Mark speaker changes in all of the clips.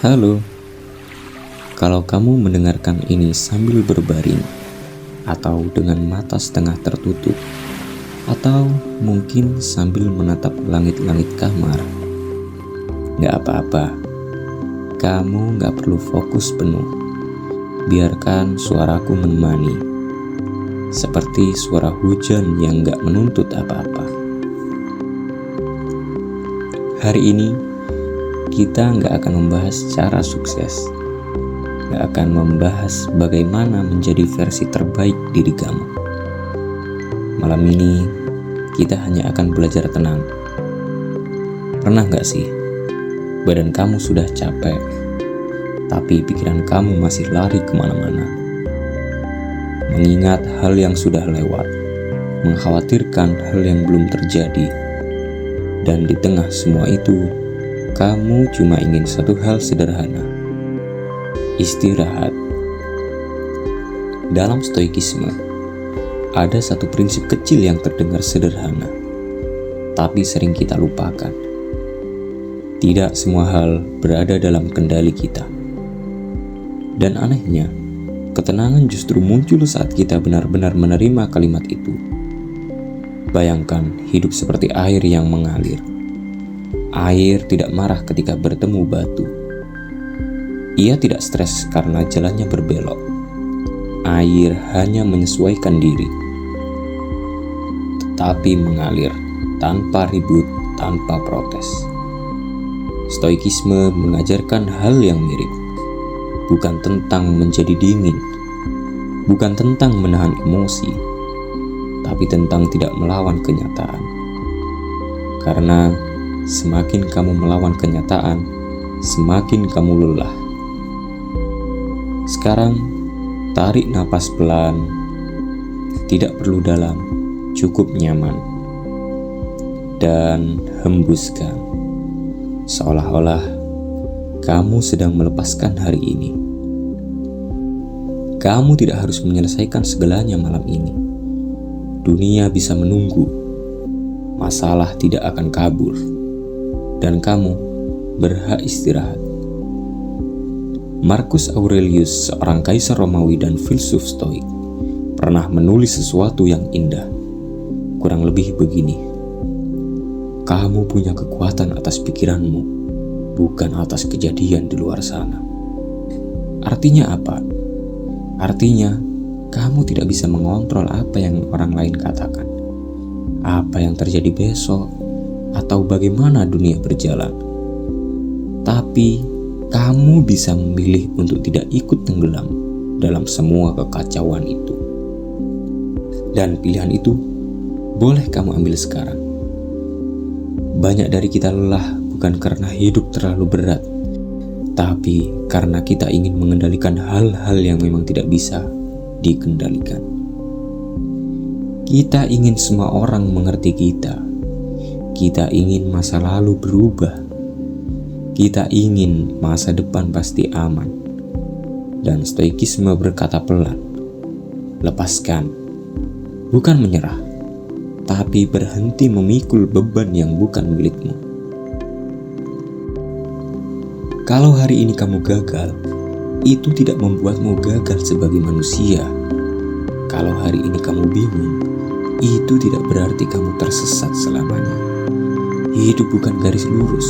Speaker 1: Halo, kalau kamu mendengarkan ini sambil berbaring, atau dengan mata setengah tertutup, atau mungkin sambil menatap langit-langit kamar, gak apa-apa, kamu gak perlu fokus penuh. Biarkan suaraku menemani, seperti suara hujan yang gak menuntut apa-apa. Hari ini, kita nggak akan membahas cara sukses, nggak akan membahas bagaimana menjadi versi terbaik diri kamu. Malam ini, kita hanya akan belajar tenang. Pernah nggak sih, badan kamu sudah capek, tapi pikiran kamu masih lari kemana-mana? Mengingat hal yang sudah lewat, mengkhawatirkan hal yang belum terjadi, dan di tengah semua itu, kamu cuma ingin satu hal sederhana: istirahat. Dalam stoikisme, ada satu prinsip kecil yang terdengar sederhana, tapi sering kita lupakan. Tidak semua hal berada dalam kendali kita. Dan anehnya, ketenangan justru muncul saat kita benar-benar menerima kalimat itu. Bayangkan hidup seperti air yang mengalir. Air tidak marah ketika bertemu batu. Ia tidak stres karena jalannya berbelok. Air hanya menyesuaikan diri, tetapi mengalir tanpa ribut, tanpa protes. Stoikisme mengajarkan hal yang mirip. Bukan tentang menjadi dingin, bukan tentang menahan emosi, tapi tentang tidak melawan kenyataan. Karena semakin kamu melawan kenyataan, semakin kamu lelah. Sekarang, tarik napas pelan. Tidak perlu dalam, cukup nyaman. Dan hembuskan. Seolah-olah kamu sedang melepaskan hari ini. Kamu tidak harus menyelesaikan segalanya malam ini. Dunia bisa menunggu. Masalah tidak akan kabur. Dan kamu berhak istirahat. Marcus Aurelius, seorang kaisar Romawi dan filsuf Stoik, pernah menulis sesuatu yang indah. Kurang lebih begini: kamu punya kekuatan atas pikiranmu, bukan atas kejadian di luar sana. Artinya apa? Artinya, kamu tidak bisa mengontrol apa yang orang lain katakan, apa yang terjadi besok, atau bagaimana dunia berjalan. Tapi kamu bisa memilih untuk tidak ikut tenggelam dalam semua kekacauan itu. Dan pilihan itu boleh kamu ambil sekarang. Banyak dari kita lelah bukan karena hidup terlalu berat, tapi karena kita ingin mengendalikan hal-hal yang memang tidak bisa dikendalikan. Kita ingin semua orang mengerti kita. Kita ingin masa lalu berubah. Kita ingin masa depan pasti aman. Dan stoikisme berkata pelan, lepaskan. Bukan menyerah, tapi berhenti memikul beban yang bukan milikmu. Kalau hari ini kamu gagal, itu tidak membuatmu gagal sebagai manusia. Kalau hari ini kamu bingung, itu tidak berarti kamu tersesat selamanya. Hidup bukan garis lurus,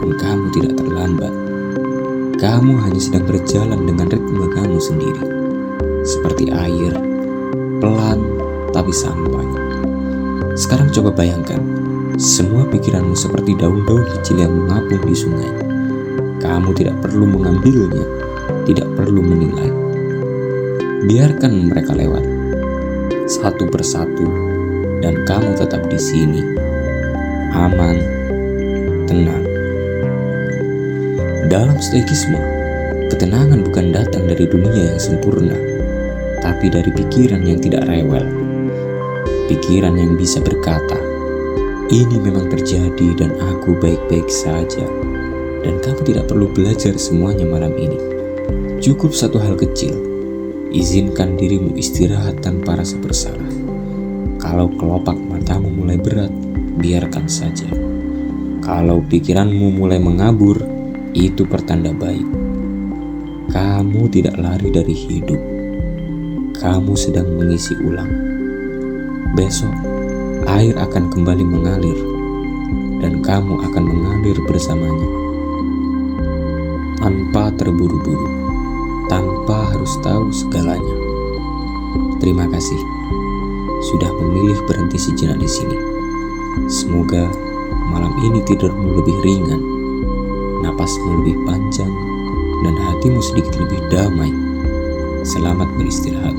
Speaker 1: dan kamu tidak terlambat. Kamu hanya sedang berjalan dengan ritme kamu sendiri, seperti air, pelan tapi sampai. Sekarang coba bayangkan, semua pikiranmu seperti daun-daun kecil yang mengapung di sungai. Kamu tidak perlu mengambilnya, tidak perlu menilai. Biarkan mereka lewat, satu persatu, dan kamu tetap di sini. Aman, tenang. Dalam stoikisme, ketenangan bukan datang dari dunia yang sempurna, tapi dari pikiran yang tidak rewel. Pikiran yang bisa berkata, ini memang terjadi dan aku baik-baik saja. Dan kamu tidak perlu belajar semuanya malam ini. Cukup satu hal kecil, izinkan dirimu istirahat tanpa rasa bersalah. Kalau kelopak matamu mulai berat, biarkan saja. Kalau pikiranmu mulai mengabur, Itu pertanda baik. Kamu tidak lari dari hidup. Kamu sedang mengisi ulang. Besok, air akan kembali mengalir, dan kamu akan mengalir bersamanya. Tanpa terburu-buru, tanpa harus tahu segalanya. Terima kasih sudah memilih berhenti sejenak di sini. Semoga malam ini tidurmu lebih ringan, napasmu lebih panjang, dan hatimu sedikit lebih damai. Selamat beristirahat.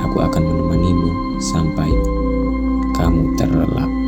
Speaker 1: Aku akan menemanimu sampai kamu terlelap.